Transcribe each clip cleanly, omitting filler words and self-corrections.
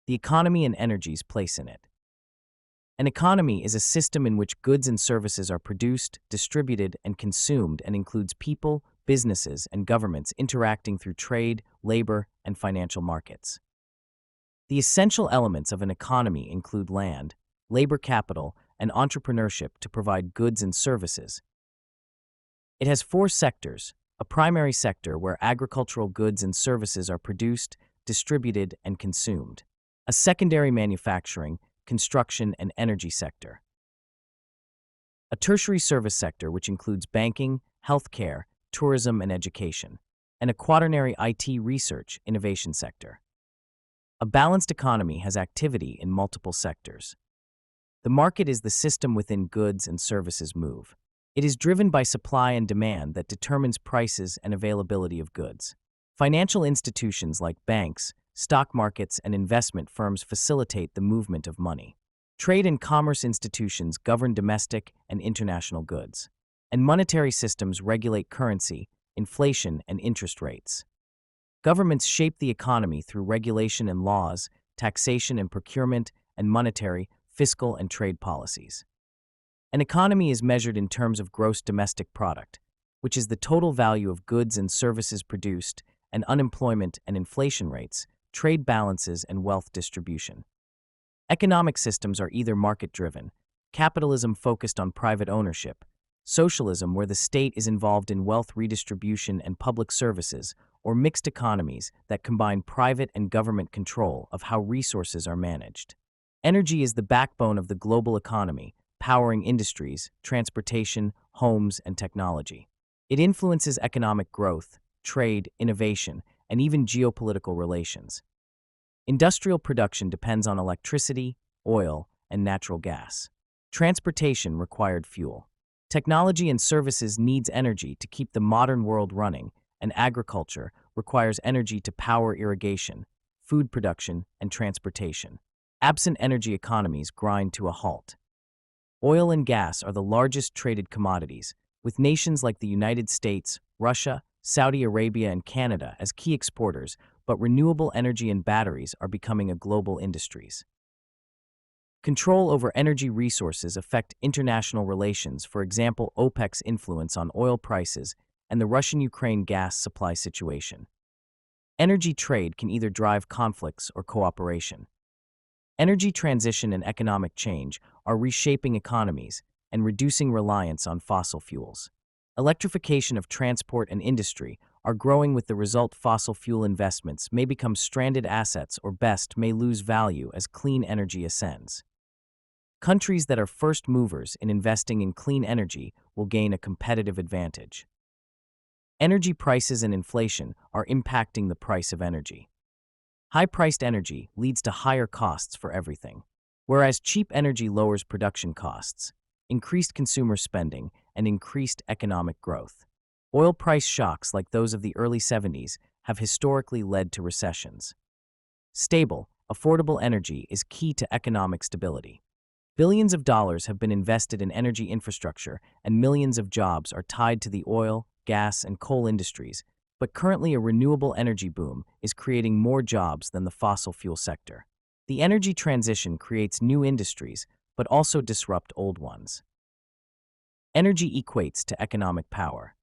the economy and energy's place in it. An economy is a system in which goods and services are produced, distributed, and consumed and includes people, businesses, and governments interacting through trade, labor, and financial markets. The essential elements of an economy include land, labor capital, and entrepreneurship to provide goods and services. It has four sectors: a primary sector where agricultural goods and services are produced, distributed, and consumed; a secondary manufacturing, construction, and energy sector; a tertiary service sector which includes banking, healthcare, tourism, and education; and a quaternary IT research innovation sector. A balanced economy has activity in multiple sectors. The market is the system within goods and services move. It is driven by supply and demand that determines prices and availability of goods. Financial institutions like banks, stock markets, and investment firms facilitate the movement of money. Trade and commerce institutions govern domestic and international goods. And monetary systems regulate currency, inflation, and interest rates. Governments shape the economy through regulation and laws, taxation and procurement, and monetary, fiscal, and trade policies. An economy is measured in terms of gross domestic product, which is the total value of goods and services produced, and unemployment and inflation rates, trade balances, and wealth distribution. Economic systems are either market-driven, capitalism focused on private ownership, socialism where the state is involved in wealth redistribution and public services, or mixed economies that combine private and government control of how resources are managed. Energy is the backbone of the global economy, powering industries, transportation, homes, and technology. It influences economic growth, trade, innovation, and even geopolitical relations. Industrial production depends on electricity, oil, and natural gas. Transportation required fuel. Technology and services needs energy to keep the modern world running, and agriculture requires energy to power irrigation, food production, and transportation. Absent energy economies grind to a halt. Oil and gas are the largest traded commodities, with nations like the United States, Russia, Saudi Arabia, and Canada as key exporters, but renewable energy and batteries are becoming a global industries. Control over energy resources affect international relations, for example, OPEC's influence on oil prices and the Russian-Ukraine gas supply situation. Energy trade can either drive conflicts or cooperation. Energy transition and economic change are reshaping economies and reducing reliance on fossil fuels. Electrification of transport and industry are growing, with the result fossil fuel investments may become stranded assets or best may lose value as clean energy ascends. Countries that are first movers in investing in clean energy will gain a competitive advantage. Energy prices and inflation are impacting the price of energy. High-priced energy leads to higher costs for everything, whereas cheap energy lowers production costs, increased consumer spending, and increased economic growth. Oil price shocks like those of the early 70s have historically led to recessions. Stable, affordable energy is key to economic stability. Billions of dollars have been invested in energy infrastructure, and millions of jobs are tied to the oil, gas, and coal industries, but currently a renewable energy boom is creating more jobs than the fossil fuel sector. The energy transition creates new industries, but also disrupt old ones. Energy equates to economic power.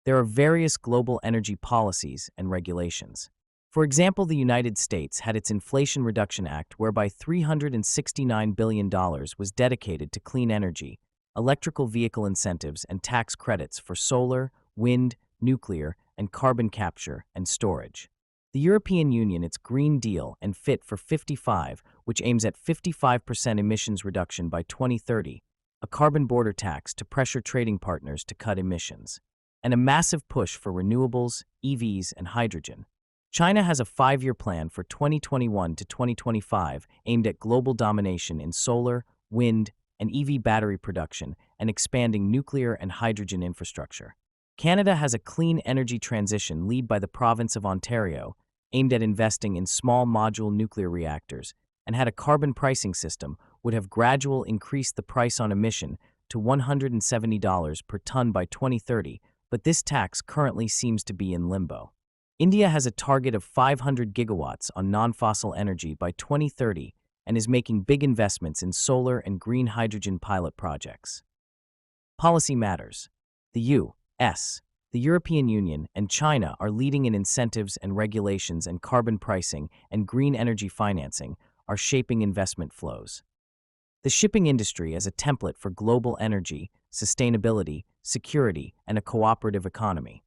There are various global energy policies and regulations. For example, the United States had its Inflation Reduction Act, whereby $369 billion was dedicated to clean energy, electrical vehicle incentives, and tax credits for solar, wind, nuclear, and carbon capture and storage. The European Union, its Green Deal and Fit for 55, which aims at 55% emissions reduction by 2030, a carbon border tax to pressure trading partners to cut emissions, and a massive push for renewables, EVs, and hydrogen. China has a 5-year plan for 2021 to 2025 aimed at global domination in solar, wind, and EV battery production and expanding nuclear and hydrogen infrastructure. Canada has a clean energy transition led by the province of Ontario, aimed at investing in small modular nuclear reactors, and had a carbon pricing system would have gradual increased the price on emission to $170 per ton by 2030, but this tax currently seems to be in limbo. India has a target of 500 gigawatts on non-fossil energy by 2030 and is making big investments in solar and green hydrogen pilot projects. Policy matters. The U.S., the European Union, and China are leading in incentives and regulations, and carbon pricing and green energy financing are shaping investment flows. The shipping industry as a template for global energy, sustainability, security, and a cooperative economy.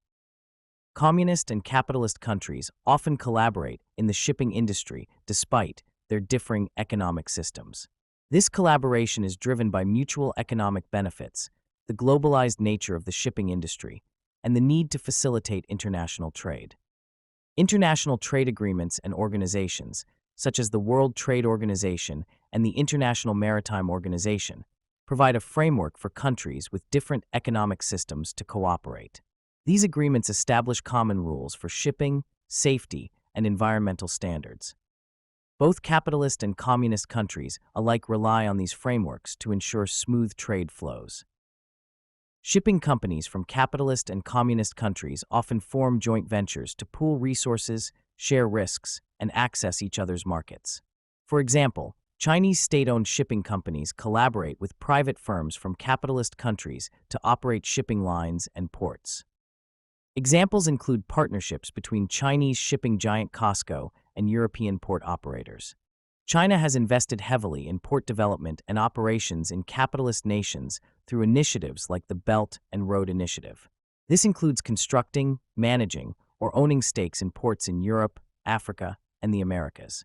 Communist and capitalist countries often collaborate in the shipping industry despite their differing economic systems. This collaboration is driven by mutual economic benefits, the globalized nature of the shipping industry, and the need to facilitate international trade. International trade agreements and organizations, such as the World Trade Organization and the International Maritime Organization, provide a framework for countries with different economic systems to cooperate. These agreements establish common rules for shipping, safety, and environmental standards. Both capitalist and communist countries alike rely on these frameworks to ensure smooth trade flows. Shipping companies from capitalist and communist countries often form joint ventures to pool resources, share risks, and access each other's markets. For example, Chinese state-owned shipping companies collaborate with private firms from capitalist countries to operate shipping lines and ports. Examples include partnerships between Chinese shipping giant COSCO and European port operators. China has invested heavily in port development and operations in capitalist nations through initiatives like the Belt and Road Initiative. This includes constructing, managing, or owning stakes in ports in Europe, Africa, and the Americas.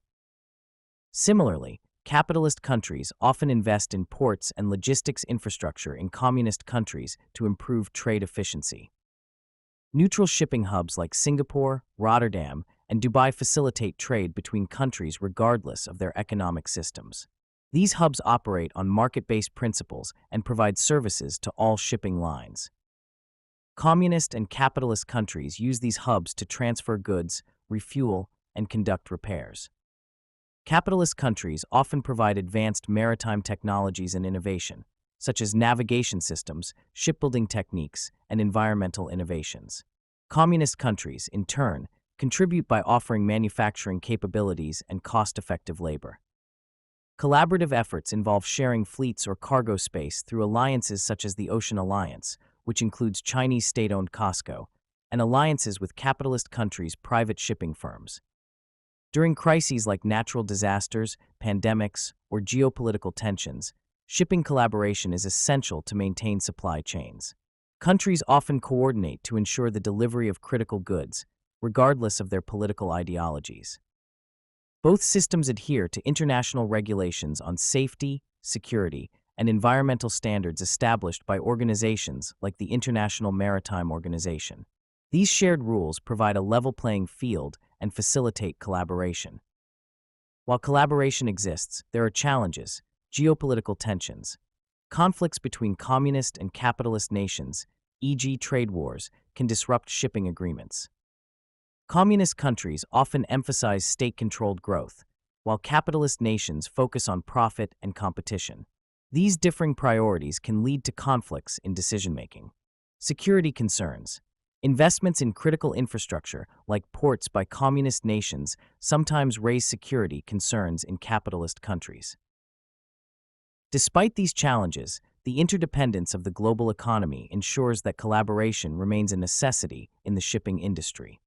Similarly, capitalist countries often invest in ports and logistics infrastructure in communist countries to improve trade efficiency. Neutral shipping hubs like Singapore, Rotterdam, and Dubai facilitate trade between countries regardless of their economic systems. These hubs operate on market-based principles and provide services to all shipping lines. Communist and capitalist countries use these hubs to transfer goods, refuel, and conduct repairs. Capitalist countries often provide advanced maritime technologies and innovation, such as navigation systems, shipbuilding techniques, and environmental innovations. Communist countries, in turn, contribute by offering manufacturing capabilities and cost-effective labor. Collaborative efforts involve sharing fleets or cargo space through alliances such as the Ocean Alliance, which includes Chinese state-owned COSCO, and alliances with capitalist countries' private shipping firms. During crises like natural disasters, pandemics, or geopolitical tensions, shipping collaboration is essential to maintain supply chains. Countries often coordinate to ensure the delivery of critical goods, regardless of their political ideologies. Both systems adhere to international regulations on safety, security, and environmental standards established by organizations like the International Maritime Organization. These shared rules provide a level playing field and facilitate collaboration. While collaboration exists, there are challenges, geopolitical tensions. Conflicts between communist and capitalist nations, e.g. trade wars, can disrupt shipping agreements. Communist countries often emphasize state-controlled growth, while capitalist nations focus on profit and competition. These differing priorities can lead to conflicts in decision-making. Security concerns. Investments in critical infrastructure, like ports by communist nations, sometimes raise security concerns in capitalist countries. Despite these challenges, the interdependence of the global economy ensures that collaboration remains a necessity in the shipping industry.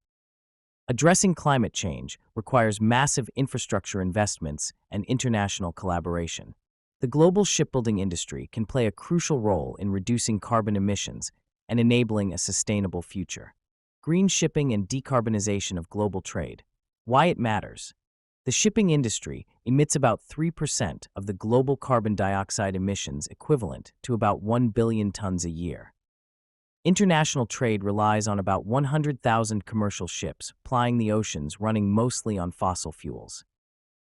Addressing climate change requires massive infrastructure investments and international collaboration. The global shipbuilding industry can play a crucial role in reducing carbon emissions and enabling a sustainable future. Green shipping and decarbonization of global trade. Why it matters. The shipping industry emits about 3% of the global carbon dioxide emissions, equivalent to about 1 billion tons a year. International trade relies on about 100,000 commercial ships plying the oceans, running mostly on fossil fuels.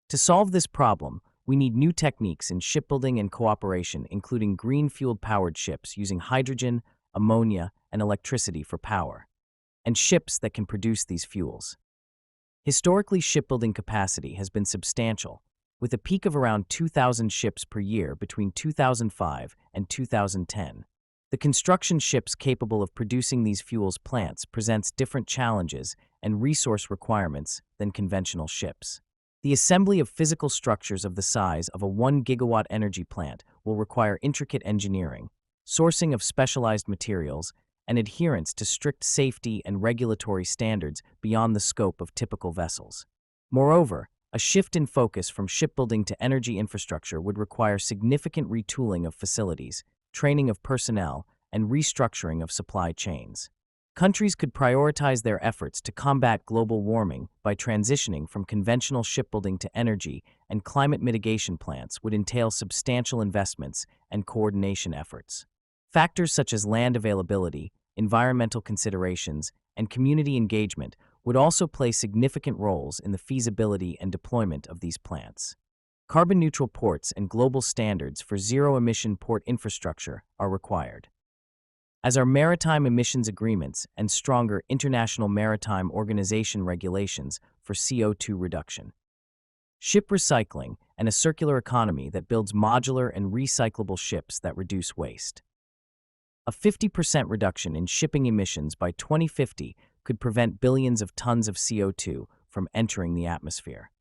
To solve this problem, we need new techniques in shipbuilding and cooperation, including green fuel-powered ships using hydrogen, ammonia, and electricity for power, and ships that can produce these fuels. Historically, shipbuilding capacity has been substantial, with a peak of around 2,000 ships per year between 2005 and 2010. The construction ships capable of producing these fuels plants presents different challenges and resource requirements than conventional ships. The assembly of physical structures of the size of a 1 gigawatt energy plant will require intricate engineering, sourcing of specialized materials, and adherence to strict safety and regulatory standards beyond the scope of typical vessels. Moreover, a shift in focus from shipbuilding to energy infrastructure would require significant retooling of facilities, training of personnel, and restructuring of supply chains. Countries could prioritize their efforts to combat global warming by transitioning from conventional shipbuilding to energy, and climate mitigation plans would entail substantial investments and coordination efforts. Factors such as land availability, environmental considerations, and community engagement would also play significant roles in the feasibility and deployment of these plants. Carbon-neutral ports and global standards for zero-emission port infrastructure are required, as are maritime emissions agreements and stronger International Maritime Organization regulations for CO2 reduction. Ship recycling and a circular economy that builds modular and recyclable ships that reduce waste. A 50% reduction in shipping emissions by 2050 could prevent billions of tons of CO2 from entering the atmosphere.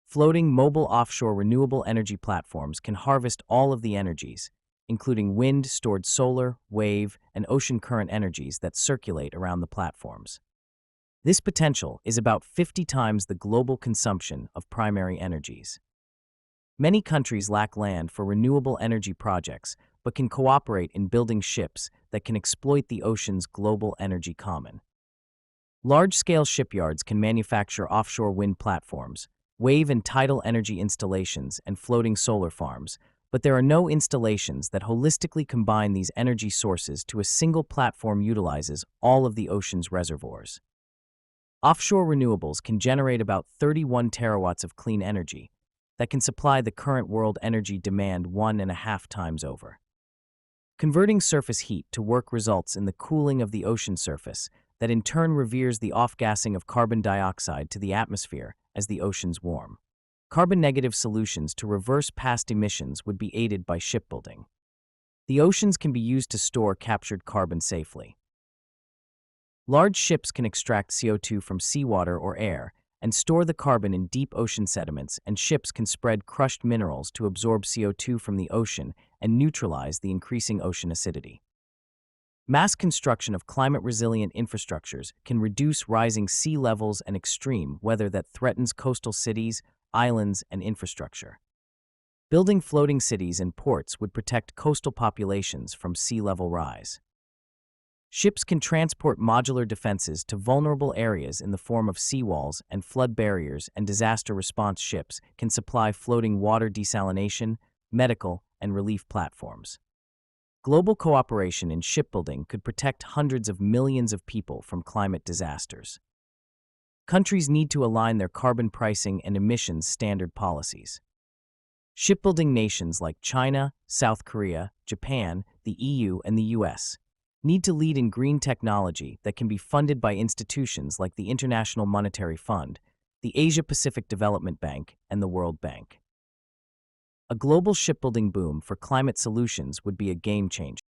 Floating mobile offshore renewable energy platforms can harvest all of the energies, including wind, stored solar, wave, and ocean current energies that circulate around the platforms. This potential is about 50 times the global consumption of primary energies. Many countries lack land for renewable energy projects, but can cooperate in building ships that can exploit the ocean's global energy common. Large-scale shipyards can manufacture offshore wind platforms, wave and tidal energy installations, and floating solar farms, but there are no installations that holistically combine these energy sources to a single platform utilizes all of the ocean's reservoirs. Offshore renewables can generate about 31 terawatts of clean energy that can supply the current world energy demand 1.5 times over. Converting surface heat to work results in the cooling of the ocean surface that in turn reverses the off-gassing of carbon dioxide to the atmosphere as the oceans warm. Carbon-negative solutions to reverse past emissions would be aided by shipbuilding. The oceans can be used to store captured carbon safely. Large ships can extract CO2 from seawater or air and store the carbon in deep ocean sediments, and ships can spread crushed minerals to absorb CO2 from the ocean and neutralize the increasing ocean acidity. Mass construction of climate-resilient infrastructures can reduce rising sea levels and extreme weather that threatens coastal cities, islands, and infrastructure. Building floating cities and ports would protect coastal populations from sea level rise. Ships can transport modular defenses to vulnerable areas in the form of seawalls and flood barriers, and disaster response ships can supply floating water desalination, medical, and relief platforms. Global cooperation in shipbuilding could protect hundreds of millions of people from climate disasters. Countries need to align their carbon pricing and emissions standard policies. Shipbuilding nations like China, South Korea, Japan, the EU, and the US need to lead in green technology that can be funded by institutions like the International Monetary Fund, the Asia-Pacific Development Bank, and the World Bank. A global shipbuilding boom for climate solutions would be a game changer.